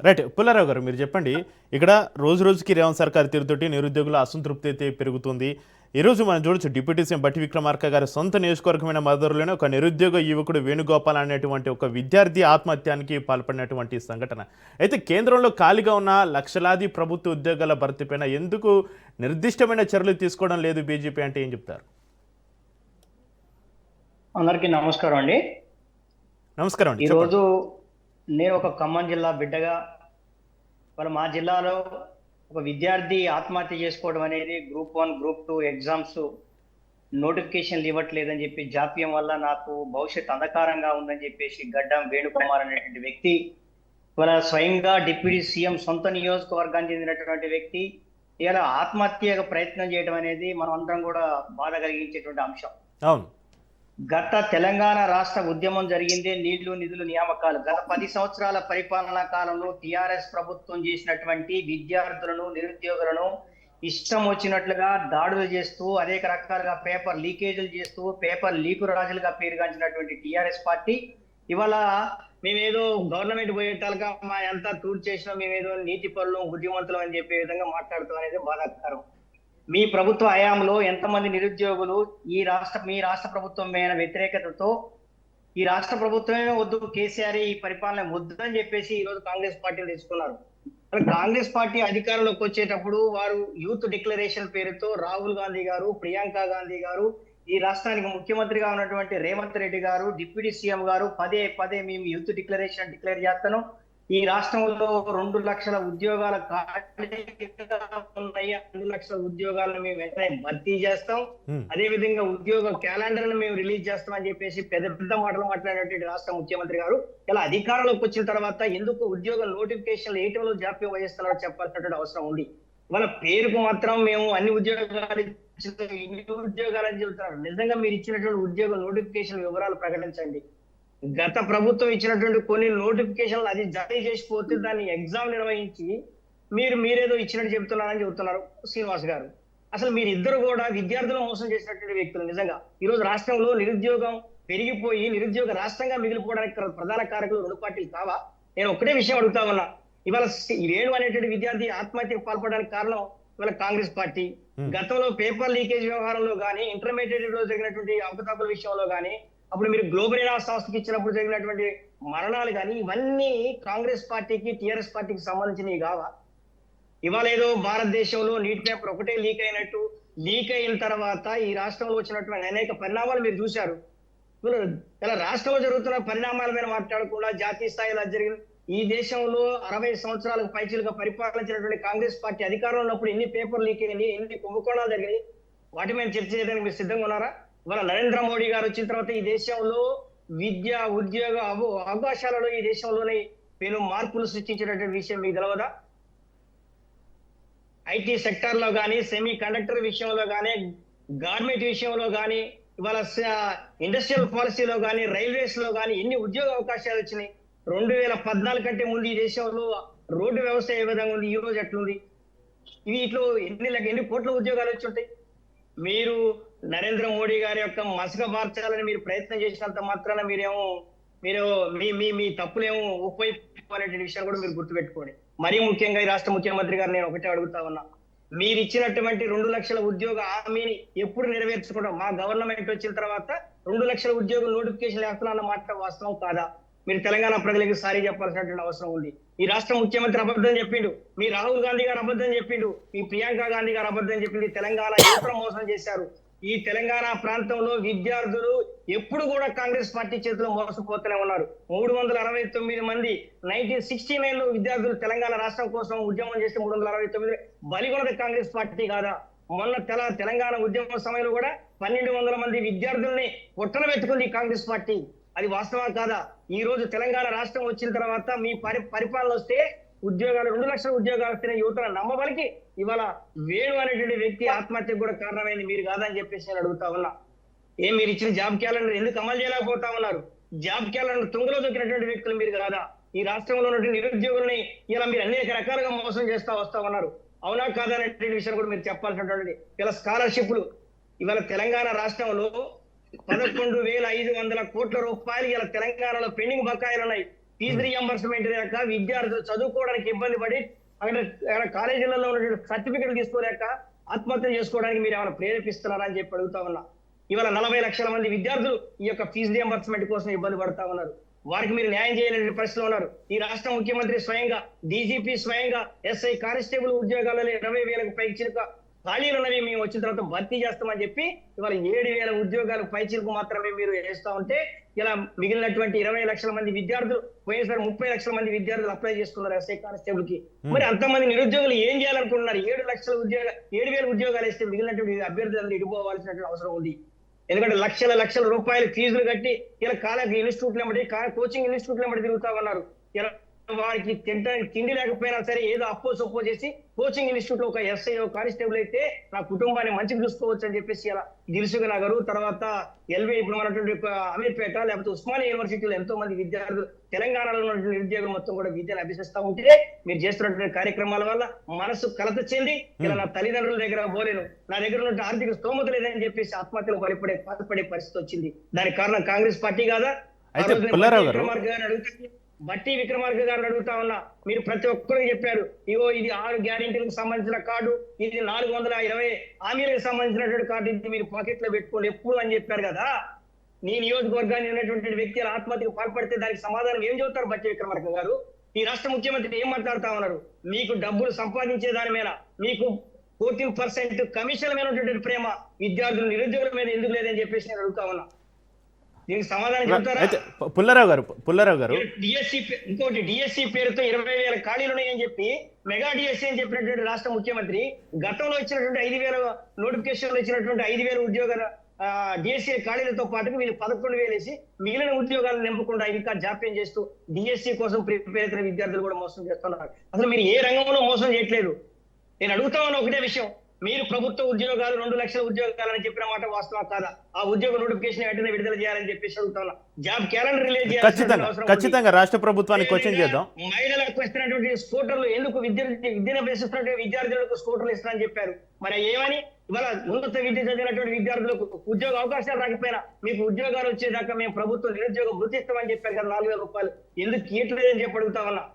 Right. Pullarao గారు మీరు చెప్పండి. ఇక్కడ రోజు రోజుకి రేవంత్ సర్కార్ తీరుతోటి నిరుద్యోగుల అసంతృప్తి అయితే పెరుగుతుంది. ఈరోజు మనం చూడొచ్చు డిప్యూటీ సీఎం బట్టి విక్రమార్క గారి సొంత నియోజకవర్గమైన మదర్లోనే ఒక నిరుద్యోగ యువకుడు వేణుగోపాల్ అనేటువంటి ఒక విద్యార్థి ఆత్మహత్యానికి పాల్పడినటువంటి సంఘటన. అయితే కేంద్రంలో ఖాళీగా ఉన్న లక్షలాది ప్రభుత్వ ఉద్యోగాల భర్తీపైన ఎందుకు నిర్దిష్టమైన చర్యలు తీసుకోవడం లేదు బీజేపీ అంటే ఏం చెప్తారు? అందరికీ నమస్కారం అండి. నమస్కారం అండి. చెప్పండి. ఈరోజు నేను ఒక ఖమ్మం జిల్లా బిడ్డగా మా జిల్లాలో ఒక విద్యార్థి ఆత్మహత్య చేసుకోవడం అనేది గ్రూప్ 1, గ్రూప్ 2 ఎగ్జామ్స్ నోటిఫికేషన్లు ఇవ్వట్లేదని చెప్పి జాప్యం వల్ల నాకు భవిష్యత్ అంధకారంగా ఉందని చెప్పేసి గడ్డం వేణుకుమార్ అనేటువంటి వ్యక్తి స్వయంగా డిప్యూటీ సీఎం సొంత నియోజకవర్గానికి చెందినటువంటి వ్యక్తి ఇలా ఆత్మహత్య ప్రయత్నం చేయడం అనేది మనం అందరం కూడా బాధ కలిగించేటువంటి అంశం. అవును. గత తెలంగాణ రాష్ట్ర ఉద్యమం జరిగిందే నీళ్లు నిధులు నియామకాలు. గత 10 సంవత్సరాల పరిపాలనా కాలంలో టిఆర్ఎస్ ప్రభుత్వం చేసినటువంటి విద్యార్థులను నిరుద్యోగులను ఇష్టం వచ్చినట్లుగా దాడులు చేస్తూ అనేక రకాలుగా పేపర్ లీకేజీలు చేస్తూ పేపర్ లీకు రాజులుగా పేరుగాంచినటువంటి టిఆర్ఎస్ పార్టీ ఇవాళ మేమేదో గవర్నమెంట్ పోయేటాలుగా మా ఎంత టూర్ చేసినా మేమేదో నీతి పరులు బుద్ధిమంతులు అని చెప్పే విధంగా మాట్లాడుతాం అనేది బాధాకరం. మీ ప్రభుత్వ హయాంలో ఎంతమంది నిరుద్యోగులు మీ రాష్ట్ర ప్రభుత్వం మీద వ్యతిరేకతతో ఈ రాష్ట్ర ప్రభుత్వమే వద్దు, కేసీఆర్ ఈ పరిపాలన వద్దని చెప్పేసి ఈ రోజు కాంగ్రెస్ పార్టీలు తీసుకున్నారు. కాంగ్రెస్ పార్టీ అధికారంలోకి వచ్చేటప్పుడు వారు యూత్ డిక్లరేషన్ పేరుతో రాహుల్ గాంధీ గారు, ప్రియాంక గాంధీ గారు, ఈ రాష్ట్రానికి ముఖ్యమంత్రిగా ఉన్నటువంటి రేవంత్ రెడ్డి గారు, డిప్యూటీ సీఎం గారు పదే పదే మేము యూత్ డిక్లరేషన్ డిక్లేర్ చేస్తాను, ఈ రాష్ట్రంలో 2 లక్షల ఉద్యోగాల ఉన్నాయి, 2 లక్షల ఉద్యోగాలను మేము వెంటనే భర్తీ చేస్తాం, అదే విధంగా ఉద్యోగ క్యాలెండర్ ను మేము రిలీజ్ చేస్తాం అని చెప్పేసి పెద్ద పెద్ద మాటలు మాట్లాడినటువంటి రాష్ట్ర ముఖ్యమంత్రి గారు ఇలా అధికారంలోకి వచ్చిన తర్వాత ఎందుకు ఉద్యోగ నోటిఫికేషన్లు వేయటంలో జాప్యం వహిస్తున్నారో చెప్పాల్సినటువంటి అవసరం ఉంది. వాళ్ళ పేరుకు మాత్రం మేము అన్ని ఉద్యోగాలు ఇన్ని ఉద్యోగాలని చెబుతున్నారు. నిజంగా మీరు ఇచ్చినటువంటి ఉద్యోగ నోటిఫికేషన్ వివరాలు ప్రకటించండి. గత ప్రభుత్వం ఇచ్చినటువంటి కొన్ని నోటిఫికేషన్లు అది జారీ చేసిపోతే దాన్ని ఎగ్జామ్ నిర్వహించి మీరేదో ఇచ్చినట్టు చెబుతున్నారు శ్రీనివాస్ గారు. అసలు మీరిద్దరు కూడా విద్యార్థులను మోసం చేసినటువంటి వ్యక్తులు. నిజంగా ఈ రోజు రాష్ట్రంలో నిరుద్యోగం పెరిగిపోయి నిరుద్యోగ రాష్ట్రంగా మిగిలిపోవడానికి ప్రధాన కారకులు 2 పార్టీలు కావా? నేను ఒకటే విషయం అడుగుతా ఉన్నా. ఇవాళ వేణు అనేటువంటి విద్యార్థి ఆత్మహత్యకు పాల్పడడానికి కారణం ఇవాళ కాంగ్రెస్ పార్టీ. గతంలో పేపర్ లీకేజ్ వ్యవహారంలో కానీ ఇంటర్మీడియట్ లో జరిగినటువంటి అవకతవకల విషయంలో కానీ అప్పుడు మీరు గ్లోబల్ సంస్థకి ఇచ్చినప్పుడు జరిగినటువంటి మరణాలు కానీ ఇవన్నీ కాంగ్రెస్ పార్టీకి టిఆర్ఎస్ పార్టీకి సంబంధించినవి కావా? ఇవాళ ఏదో భారతదేశంలో నీట్ పేపర్ ఒకటే లీక్ అయినట్టు, లీక్ అయిన తర్వాత ఈ రాష్ట్రంలో వచ్చినటువంటి అనేక పరిణామాలు మీరు చూశారు. ఇలా రాష్ట్రంలో జరుగుతున్న పరిణామాల మీద మాట్లాడకుండా జాతీయ స్థాయిలో జరిగిన ఈ దేశంలో 60 సంవత్సరాలకు పైచిలుగా పరిపాలించినటువంటి కాంగ్రెస్ పార్టీ అధికారంలో ఉన్నప్పుడు ఎన్ని పేపర్ లీక్ అయినాయి, ఎన్ని కుంభకోణాలు జరిగినాయి, వాటి మీద చర్చ చేయడానికి మీరు సిద్ధంగా ఉన్నారా? ఇవాళ నరేంద్ర మోడీ గారు వచ్చిన తర్వాత ఈ దేశంలో విద్య ఉద్యోగ అవకాశాలలో ఈ దేశంలోనే పెను మార్పులు సృష్టించినటువంటి విషయం మీకు తెలవదా? ఐటీ సెక్టర్ లో కానీ, సెమీ కండక్టర్ విషయంలో కానీ, గార్మెంట్ విషయంలో కానీ, ఇవాళ ఇండస్ట్రియల్ పాలసీలో కానీ, రైల్వేస్ లో కానీ ఎన్ని ఉద్యోగ అవకాశాలు వచ్చినాయి. 2014 కంటే ముందు ఈ దేశంలో రోడ్డు వ్యవస్థ ఏ విధంగా ఉంది, ఈ రోజు ఎట్లుంది? ఇట్లా ఎన్ని కోట్ల ఉద్యోగాలు వచ్చి ఉంటాయి. మీరు నరేంద్ర మోడీ గారి యొక్క మసక మార్చాలని మీరు ప్రయత్నం చేసినంత మాత్రాన మీరు మీ తప్పులేమో ఉపయోగించుకునేటువంటి విషయాన్ని కూడా మీరు గుర్తుపెట్టుకోండి. మరీ ముఖ్యంగా ఈ రాష్ట్ర ముఖ్యమంత్రి గారు నేను ఒకటే అడుగుతా ఉన్నా, మీరు ఇచ్చినటువంటి 2 లక్షల ఉద్యోగ హామీని ఎప్పుడు నెరవేర్చుకోవడం? మా గవర్నమెంట్ వచ్చిన తర్వాత 2 లక్షల ఉద్యోగ నోటిఫికేషన్ వేస్తున్నా మాట వాస్తవం కాదా? మీరు తెలంగాణ ప్రజలకు సారీ చెప్పాల్సినటువంటి అవసరం ఉంది. ఈ రాష్ట్ర ముఖ్యమంత్రి అబద్ధం చెప్పిండు, మీ రాహుల్ గాంధీ గారు అబద్ధం చెప్పిండు, మీ ప్రియాంక గాంధీ గారు అబద్ధం చెప్పింది. తెలంగాణ యువత మోసం చేశారు. ఈ తెలంగాణ ప్రాంతంలో విద్యార్థులు ఎప్పుడు కూడా కాంగ్రెస్ పార్టీ చేతిలో మోసపోతూనే ఉన్నారు. 369 మంది 1969 లో విద్యార్థులు తెలంగాణ రాష్ట్రం కోసం ఉద్యమం చేసి 369 బలిగొన్నది కాంగ్రెస్ పార్టీ కాదా? మొన్న తెలంగాణ ఉద్యమ సమయంలో కూడా 1200 మంది విద్యార్థుల్ని పొట్టన పెట్టుకుంది కాంగ్రెస్ పార్టీ. అది వాస్తవం కాదా? ఈ రోజు తెలంగాణ రాష్ట్రం వచ్చిన తర్వాత మీ పరిపాలన వస్తే ఉద్యోగాలు 2 లక్షల ఉద్యోగాలు వస్తున్న యువతను నమ్మబలికి ఇవాళ వేణు అనేటువంటి వ్యక్తి ఆత్మహత్యకు కూడా కారణమైంది మీరు కాదని చెప్పేసి నేను అడుగుతా ఉన్నా. మీరు ఇచ్చిన జాబ్ క్యాలెండర్ ఎందుకు అమలు చేయలేకపోతా ఉన్నారు? జాబ్ క్యాలెండర్ తుంగలో దొక్కినటువంటి వ్యక్తులు మీరు కాదా? ఈ రాష్ట్రంలో ఉన్నటువంటి నిరుద్యోగుల్ని ఇలా మీరు అనేక రకాలుగా మోసం వస్తా ఉన్నారు. అవునా కాదా అనేటువంటి విషయం కూడా మీరు చెప్పాల్సినటువంటి ఇలా స్కాలర్షిప్లు ఇవాళ తెలంగాణ రాష్ట్రంలో 11,500 కోట్ల రూపాయలు ఇలా తెలంగాణలో పెండింగ్ బకాయిలు ఉన్నాయి. ఫీజు రియంబర్స్మెంట్ లేక విద్యార్థులు చదువుకోవడానికి ఇబ్బంది పడి అక్కడ కాలేజీలలో ఉన్నటువంటి సర్టిఫికెట్లు తీసుకోలేక ఆత్మహత్య చేసుకోవడానికి మీరు ఏమైనా ప్రేరేపిస్తున్నారా అని చెప్పి అడుగుతా ఉన్నా. ఇవాళ 40 లక్షల మంది విద్యార్థులు ఈ యొక్క ఫీజు రియంబర్స్మెంట్ కోసం ఇబ్బంది పడతా ఉన్నారు. వారికి మీరు న్యాయం చేయలేని పరిస్థితిలో ఉన్నారు. ఈ రాష్ట్ర ముఖ్యమంత్రి స్వయంగా, డీజీపీ స్వయంగా ఎస్ఐ కానిస్టేబుల్ ఉద్యోగాలలో 20,000 పైచిలుక ఖాళీలు ఉన్నవి మేము వచ్చిన తర్వాత భర్తీ చేస్తామని చెప్పి ఇవాళ 7,000 ఉద్యోగాలు పైచిలుకు మాత్రమే మీరు వేస్తా ఉంటే ఇలా మిగిలినటువంటి 20 లక్షల మంది విద్యార్థులు పోయినసారి 30 లక్షల మంది విద్యార్థులు అప్లై చేసుకున్నారు ఎస్ఐ కానిస్టేబుల్ కి. మరి అంతమంది నిరుద్యోగులు ఏం చేయాలనుకుంటున్నారు? 7,000 ఉద్యోగాలు వేస్తే మిగిలినటువంటి అభ్యర్థులు ఇడిపోవాల్సినటువంటి అవసరం ఉంది. ఎందుకంటే లక్షల రూపాయలు ఫీజులు కట్టి ఇలా కాలేజ్ ఇన్స్టిట్యూట్లు ఎమ్మటి కోచింగ్ ఇన్స్టిట్యూట్లు ఎమ్మటి తిరుగుతా ఉన్నారు. ఇలా వారికి తినడానికి తిండి లేకపోయినా సరే ఏదో అప్పో సొప్పో చేసి కోచింగ్ ఇన్స్టిట్యూట్ లో ఒక ఎస్ఐ కానిస్టేబుల్ అయితే నా కుటుంబాన్ని మంచిగా చూసుకోవచ్చు అని చెప్పేసి ఇలా దిల్సుఖ్ నగర్ తర్వాత ఎల్వి ఇప్పుడు మనటువంటి అమీర్పేట లేకపోతే ఉస్మానియా యూనివర్సిటీలో ఎంతో మంది విద్యార్థులు తెలంగాణలో ఉన్నటువంటి నిరుద్యోగులు మొత్తం కూడా విద్యను అభ్యసిస్తా ఉంటే మీరు చేస్తున్నటువంటి కార్యక్రమాల వల్ల మనసు కలత చెంది ఇలా నా తల్లిదండ్రుల దగ్గర పోలేను, నా దగ్గర ఉన్న ఆర్థిక స్తోమత లేదని చెప్పేసి ఆత్మహత్యలు బాధపడే పరిస్థితి వచ్చింది. దానికి కారణం కాంగ్రెస్ పార్టీ కాదా? అయితే పుల్లారావు గారు, బట్టి విక్రమార్క గారిని అడుగుతా ఉన్నా, మీరు ప్రతి ఒక్కరికి చెప్పారు ఇగో ఇది 6 గ్యారెంటీలకు సంబంధించిన కార్డు, ఇది 420 హామీలకు సంబంధించినటువంటి కార్డు, ఇది మీరు పాకెట్ లో పెట్టుకోండి ఎప్పుడు అని చెప్పారు కదా. నీ నియోజకవర్గాన్ని ఉన్నటువంటి వ్యక్తి ఆత్మహత్యకు పాల్పడితే దానికి సమాధానం ఏం చెబుతారు బట్టి విక్రమార్క గారు? ఈ రాష్ట్ర ముఖ్యమంత్రి ఏం మాట్లాడుతా ఉన్నారు? మీకు డబ్బులు సంపాదించే దాని మీద, మీకు 14% కమిషన్ మీద ఉన్నటువంటి ప్రేమ విద్యార్థులు నిరుద్యోగుల మీద ఎందుకు లేదని చెప్పేసి నేను అడుగుతా ఉన్నా. దీనికి సమాధానం చెప్తారా? అయితే పుల్లారావు గారు డిఎస్సి, ఇంకోటి డిఎస్సి పేరుతో 20,000 ఖాళీలు ఉన్నాయని చెప్పి మెగా డిఎస్సి అని చెప్పినటువంటి రాష్ట్ర ముఖ్యమంత్రి గతంలో ఇచ్చినటువంటి 5,000 నోటిఫికేషన్లు ఇచ్చినటువంటి 5,000 ఉద్యోగాల డిఎస్సి ఖాళీలతో పాటు వీళ్ళు 11,000 వేసి మిగిలిన ఉద్యోగాలు నింపకుండా ఇంకా జాప్యం చేస్తూ డిఎస్సి కోసం ప్రిపేర్ అవుతున్న విద్యార్థులు కూడా మోసం చేస్తున్నారు. అసలు మీరు ఏ రంగంలో మోసం చేయట్లేదు. నేను అడుగుతా ఉన్న ఒకటే విషయం, మీరు ప్రభుత్వ ఉద్యోగాలు 2 లక్షల ఉద్యోగాలని చెప్పిన మాట వాస్తవం కాదా? ఆ ఉద్యోగ నోటిఫికేషన్ వెంటనే విడుదల చేయాలని చెప్పేసి అడుగుతున్నా. జాబ్ క్యాలెండర్ రిలీజ్ చేయాలి. ఖచ్చితంగా రాష్ట్ర ప్రభుత్వానికి క్వశ్చన్ చేద్దాం. మహిళలకు ఇస్తున్నటువంటి స్కూటర్లు ఎందుకు విద్యను అభ్యసిస్తున్నటువంటి విద్యార్థులకు స్కూటర్లు ఇస్తారని చెప్పారు. మరి ఏమని ఇవాళ ఉన్నత విద్య చదివినటువంటి విద్యార్థులకు ఉద్యోగ అవకాశాలు రాకపోయినా మీకు ఉద్యోగాలు వచ్చేదాకా మేము ప్రభుత్వం నిరుద్యోగం వృత్తిస్తామని చెప్పారు కదా. 4,000 రూపాయలు ఎందుకు ఇయట్లేదని చెప్పి అడుగుతా ఉన్నా.